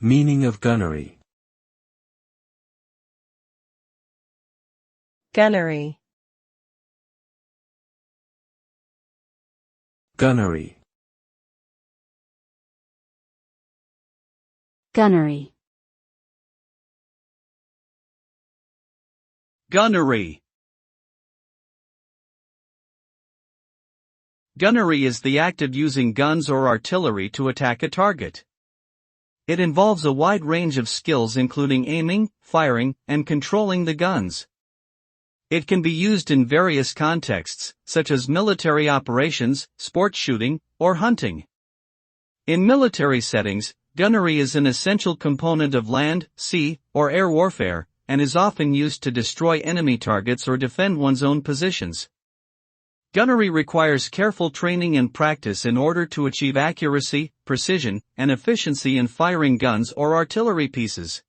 Meaning of gunnery. Gunnery. Gunnery. Gunnery. Gunnery. Gunnery is the act of using guns or artillery to attack a target. It involves a wide range of skills including aiming, firing, and controlling the guns. It can be used in various contexts, such as military operations, sports shooting, or hunting. In military settings, gunnery is an essential component of land, sea, or air warfare, and is often used to destroy enemy targets or defend one's own positions. Gunnery requires careful training and practice in order to achieve accuracy, precision, and efficiency in firing guns or artillery pieces.